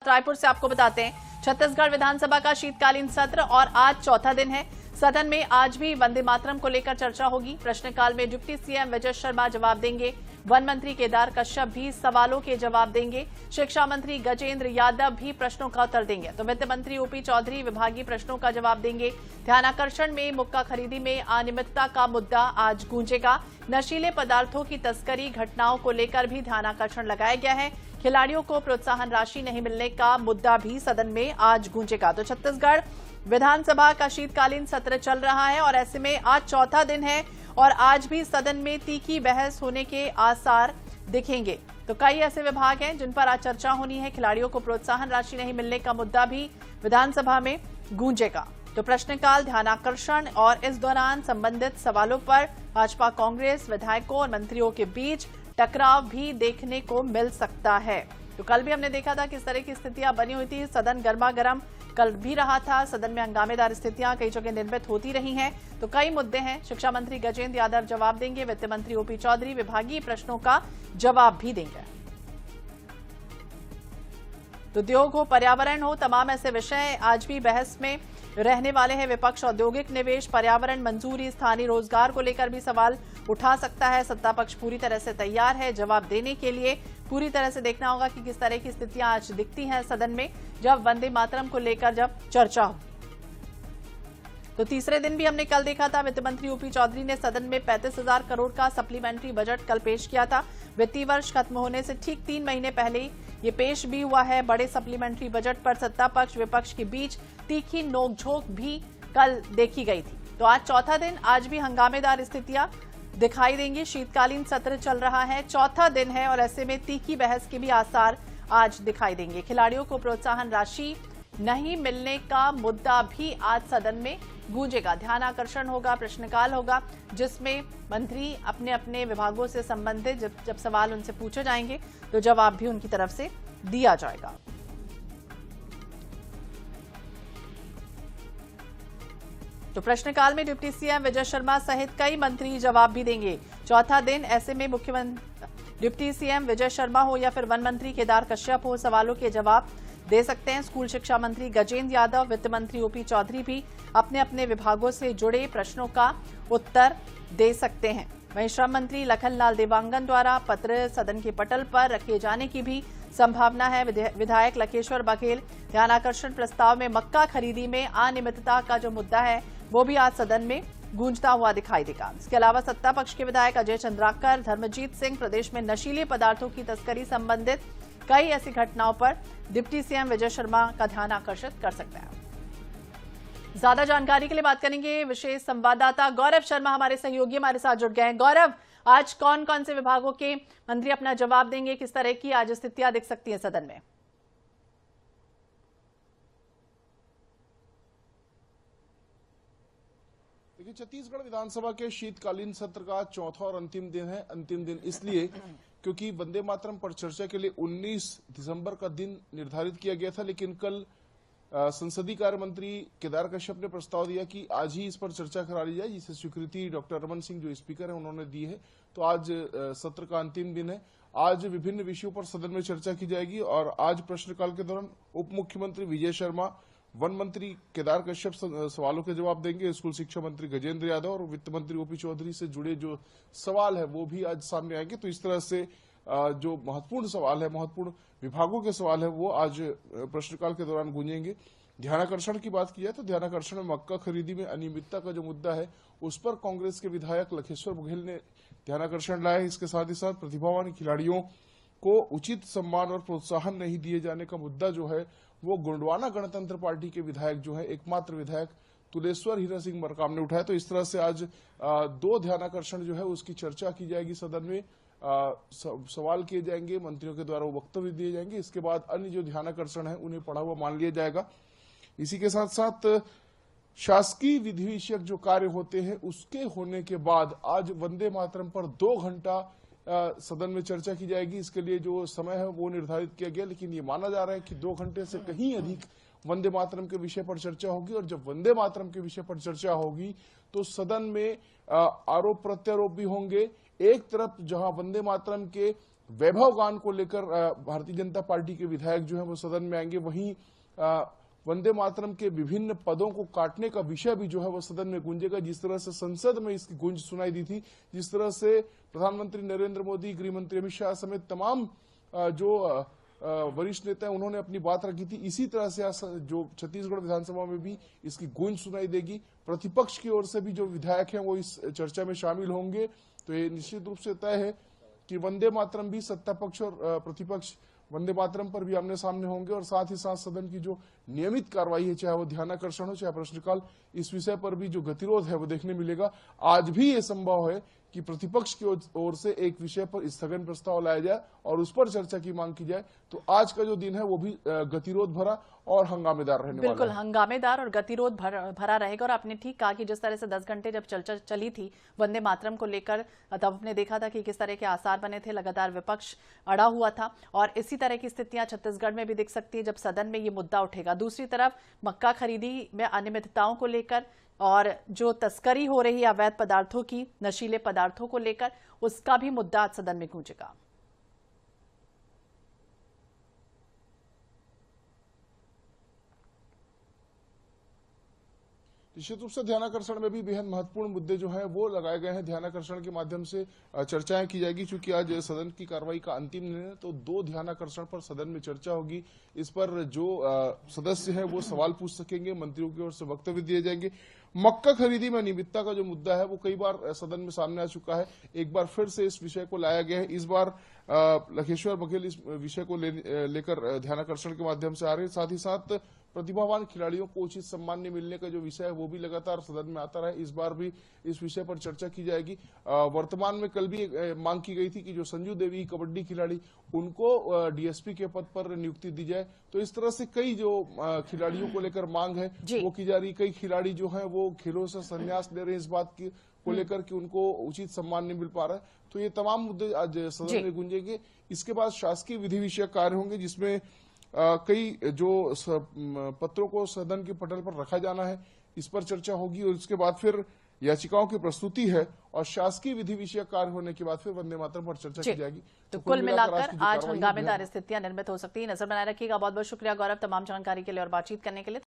रायपुर से आपको बताते हैं, छत्तीसगढ़ विधानसभा का शीतकालीन सत्र और आज चौथा दिन है। सदन में आज भी वंदे मातरम को लेकर चर्चा होगी। प्रश्नकाल में डिप्टी सीएम विजय शर्मा जवाब देंगे। वन मंत्री केदार कश्यप भी सवालों के जवाब देंगे। शिक्षा मंत्री गजेंद्र यादव भी प्रश्नों का उत्तर देंगे। तो वित्त मंत्री ओपी चौधरी विभागीय प्रश्नों का जवाब देंगे। ध्यानाकर्षण में मुक्का खरीदी में अनियमितता का मुद्दा आज गूंजेगा। नशीले पदार्थों की तस्करी घटनाओं को लेकर भी ध्यानाकर्षण लगाया गया है। खिलाड़ियों को प्रोत्साहन राशि नहीं मिलने का मुद्दा भी सदन में आज गूंजेगा। तो छत्तीसगढ़ विधानसभा का शीतकालीन सत्र चल रहा है और ऐसे में आज चौथा दिन है और आज भी सदन में तीखी बहस होने के आसार दिखेंगे। तो कई ऐसे विभाग हैं जिन पर आज चर्चा होनी है। खिलाड़ियों को प्रोत्साहन राशि नहीं मिलने का मुद्दा भी विधानसभा में गूंजेगा। तो प्रश्नकाल, ध्यानाकर्षण और इस दौरान संबंधित सवालों पर भाजपा कांग्रेस विधायकों और मंत्रियों के बीच टकराव भी देखने को मिल सकता है। तो कल भी हमने देखा था किस तरह की स्थितियां बनी हुई थी। सदन गर्मा गर्म कल भी रहा था। सदन में हंगामेदार स्थितियां कई जगह निर्मित होती रही हैं। तो कई मुद्दे हैं। शिक्षा मंत्री गजेंद्र यादव जवाब देंगे। वित्त मंत्री ओपी चौधरी विभागीय प्रश्नों का जवाब भी देंगे। तो उद्योग हो, पर्यावरण हो, तमाम ऐसे विषय आज भी बहस में रहने वाले हैं। विपक्ष औद्योगिक निवेश, पर्यावरण, मंजूरी, स्थानीय रोजगार को लेकर भी सवाल उठा सकता है। सत्ता पक्ष पूरी तरह से तैयार है जवाब देने के लिए। पूरी तरह से देखना होगा कि किस तरह की स्थितियां आज दिखती हैं सदन में जब वंदे मातरम को लेकर जब चर्चा हो। तो तीसरे दिन भी हमने कल देखा था, वित्त मंत्री ओपी चौधरी ने सदन में 35,000 करोड़ का सप्लीमेंट्री बजट कल पेश किया था। वित्तीय वर्ष खत्म होने से ठीक 3 महीने पहले ये पेश भी हुआ है। बड़े सप्लीमेंट्री बजट पर सत्ता पक्ष विपक्ष के बीच तीखी नोकझोंक भी कल देखी गई थी। तो आज चौथा दिन, आज भी हंगामेदार स्थितियां दिखाई देंगी। शीतकालीन सत्र चल रहा है, चौथा दिन है और ऐसे में तीखी बहस के भी आसार आज दिखाई देंगे। खिलाड़ियों को प्रोत्साहन राशि नहीं मिलने का मुद्दा भी आज सदन में गूंजेगा। ध्यानाकर्षण होगा, प्रश्नकाल होगा, जिसमें मंत्री अपने अपने विभागों से संबंधित जब सवाल उनसे पूछे जाएंगे तो जवाब भी उनकी तरफ से दिया जाएगा। तो प्रश्नकाल में डिप्टी सीएम विजय शर्मा सहित कई मंत्री जवाब भी देंगे। चौथा दिन, ऐसे में मुख्यमंत्री डिप्टी सीएम विजय शर्मा हो या फिर वन मंत्री केदार कश्यप हो, सवालों के जवाब दे सकते हैं। स्कूल शिक्षा मंत्री गजेंद्र यादव, वित्त मंत्री ओपी चौधरी भी अपने अपने विभागों से जुड़े प्रश्नों का उत्तर दे सकते हैं। वहीं श्रम मंत्री लखनलाल देवांगन द्वारा पत्र सदन के पटल पर रखे जाने की भी संभावना है। विधायक लकेश्वर बघेल ध्यानाकर्षण प्रस्ताव में मक्का खरीदी में अनियमितता का जो मुद्दा है वो भी आज सदन में गूंजता हुआ दिखाई देगा। इसके अलावा सत्ता पक्ष के विधायक अजय चंद्राकर, धर्मजीत सिंह प्रदेश में नशीले पदार्थों की तस्करी संबंधित कई ऐसी घटनाओं पर डिप्टी सीएम विजय शर्मा का ध्यान आकर्षित कर सकते हैं। ज्यादा जानकारी के लिए बात करेंगे विशेष संवाददाता गौरव शर्मा, हमारे सहयोगी हमारे साथ जुड़ गए हैं। गौरव, आज कौन कौन से विभागों के मंत्री अपना जवाब देंगे? किस तरह की आज स्थितियां दिख सकती है सदन में? देखिए, छत्तीसगढ़ विधानसभा के शीतकालीन सत्र का चौथा और अंतिम दिन है। अंतिम दिन इसलिए क्योंकि वंदे मातरम पर चर्चा के लिए 19 दिसंबर का दिन निर्धारित किया गया था, लेकिन कल संसदीय कार्य मंत्री केदार कश्यप ने प्रस्ताव दिया कि आज ही इस पर चर्चा करा ली जाए, जिसे स्वीकृति डॉक्टर रमन सिंह जो स्पीकर है उन्होंने दी है। तो आज सत्र का अंतिम दिन है। आज विभिन्न विषयों पर सदन में चर्चा की जाएगी और आज प्रश्नकाल के दौरान उप मुख्यमंत्री विजय शर्मा, वन मंत्री केदार कश्यप सवालों के जवाब देंगे। स्कूल शिक्षा मंत्री गजेंद्र यादव और वित्त मंत्री ओपी चौधरी से जुड़े जो सवाल है वो भी आज सामने आएंगे। तो इस तरह से जो महत्वपूर्ण सवाल है, महत्वपूर्ण विभागों के सवाल है, वो आज प्रश्नकाल के दौरान गूंजेंगे। ध्यानाकर्षण की बात की जाए तो ध्यानाकर्षण में मक्का खरीदी में अनियमितता का जो मुद्दा है उस पर कांग्रेस के विधायक लकेश्वर बघेल ने ध्यानाकर्षण लाया। इसके साथ ही साथ प्रतिभावान खिलाड़ियों को उचित सम्मान और प्रोत्साहन नहीं दिए जाने का मुद्दा जो है वो गोंडवाना गणतंत्र पार्टी के विधायक जो है एकमात्र विधायक तुलेश्वर हीरा सिंह मरकाम ने उठाया। तो इस तरह से आज 2 ध्यानाकर्षण जो है उसकी चर्चा की जाएगी सदन में। सवाल किए जाएंगे, मंत्रियों के द्वारा वो वक्तव्य दिए जाएंगे। इसके बाद अन्य जो ध्यानाकर्षण है उन्हें पढ़ा हुआ मान लिया जाएगा। इसी के साथ साथ शासकीय विधि विषयक जो कार्य होते हैं उसके होने के बाद आज वंदे मातरम पर 2 घंटा सदन में चर्चा की जाएगी। इसके लिए जो समय है वो निर्धारित किया गया, लेकिन ये माना जा रहा है कि 2 घंटे से कहीं अधिक वंदे मातरम के विषय पर चर्चा होगी। और जब वंदे मातरम के विषय पर चर्चा होगी तो सदन में आरोप प्रत्यारोप भी होंगे। एक तरफ जहां वंदे मातरम के वैभव गान को लेकर भारतीय जनता पार्टी के विधायक जो है वो सदन में आएंगे। वहीं वंदे मातरम के विभिन्न पदों को काटने का विषय भी जो है वो सदन में गूंजेगा। जिस तरह से संसद में इसकी गूंज सुनाई दी थी, जिस तरह से प्रधानमंत्री नरेंद्र मोदी, गृह मंत्री अमित शाह समेत तमाम जो वरिष्ठ नेता हैं उन्होंने अपनी बात रखी थी, इसी तरह से जो छत्तीसगढ़ विधानसभा में भी इसकी गूंज सुनाई देगी। प्रतिपक्ष की ओर से भी जो विधायक हैं वो इस चर्चा में शामिल होंगे। तो ये निश्चित रूप से तय है कि वंदे मातरम भी सत्ता पक्ष और प्रतिपक्ष वंदे मातरम पर भी आमने सामने होंगे, और साथ ही साथ सदन की जो नियमित कार्रवाई है, चाहे वो ध्यानाकर्षण हो चाहे प्रश्नकाल, इस विषय पर भी जो गतिरोध है वो देखने मिलेगा। आज भी ये संभव है कि प्रतिपक्ष की ओर से एक विषय पर स्थगन प्रस्ताव लाया जाए और उस पर चर्चा की मांग की जाए। तो आज का जो दिन है वो भी गतिरोध भरा और हंगामेदार रहने वाला है। बिल्कुल हंगामेदार और गतिरोध भरा रहेगा। और आपने ठीक कहा कि जिस तरह से 10 घंटे जब चर्चा चली थी वंदे मातरम को लेकर, तब आपने देखा था कि किस तरह के आसार बने थे, लगातार विपक्ष अड़ा हुआ था, और इसी तरह की स्थितियां छत्तीसगढ़ में भी दिख सकती है जब सदन में ये मुद्दा उठेगा। दूसरी तरफ मक्का खरीदी में अनियमितताओं को लेकर और जो तस्करी हो रही है अवैध पदार्थों की, नशीले पदार्थों को लेकर, उसका भी मुद्दा आज सदन में गूंजेगा। निश्चित रूप से ध्यानाकर्षण में भी बेहद महत्वपूर्ण मुद्दे जो हैं वो लगाए गए हैं। ध्यानाकर्षण के माध्यम से चर्चाएं की जाएगी, क्योंकि आज सदन की कार्रवाई का अंतिम दिन है। तो 2 ध्यानाकर्षण पर सदन में चर्चा होगी। इस पर जो सदस्य हैं वो सवाल पूछ सकेंगे, मंत्रियों की ओर से वक्तव्य दिए जाएंगे। मक्का खरीदी में अनियमितता का जो मुद्दा है वो कई बार सदन में सामने आ चुका है, एक बार फिर से इस विषय को लाया गया है। इस बार लखेश्वर बघेल इस विषय को लेकर ध्यानाकर्षण के माध्यम से आ रहे हैं। साथ ही साथ प्रतिभावान खिलाड़ियों को उचित सम्मान नहीं मिलने का जो विषय है वो भी लगातार सदन में आता रहा है। इस बार भी इस विषय पर चर्चा की जाएगी। वर्तमान में कल भी मांग की गई थी कि जो संजू देवी कबड्डी खिलाड़ी, उनको डीएसपी के पद पर नियुक्ति दी जाए। तो इस तरह से कई जो खिलाड़ियों को लेकर मांग है वो की जा रही। कई खिलाड़ी जो है वो खेलों से संन्यास ले रहे हैं इस बात की को लेकर कि उनको उचित सम्मान नहीं मिल पा रहा है। तो ये तमाम मुद्दे आज सदन में गूंजेंगे। इसके बाद शासकीय विधि विषयक कार्य होंगे, जिसमें कई जो पत्रों को सदन के पटल पर रखा जाना है, इस पर चर्चा होगी। और इसके बाद फिर याचिकाओं की प्रस्तुति है और शासकीय विधि विषयक कार्य होने के बाद फिर वंदे मातरम पर चर्चा की जाएगी। तो कुल मिलाकर आज हंगामेदार स्थितियां निर्मित हो सकती है। नजर बनाए रखिएगा। बहुत बहुत शुक्रिया गौरव, तमाम जानकारी के लिए और बातचीत करने के लिए।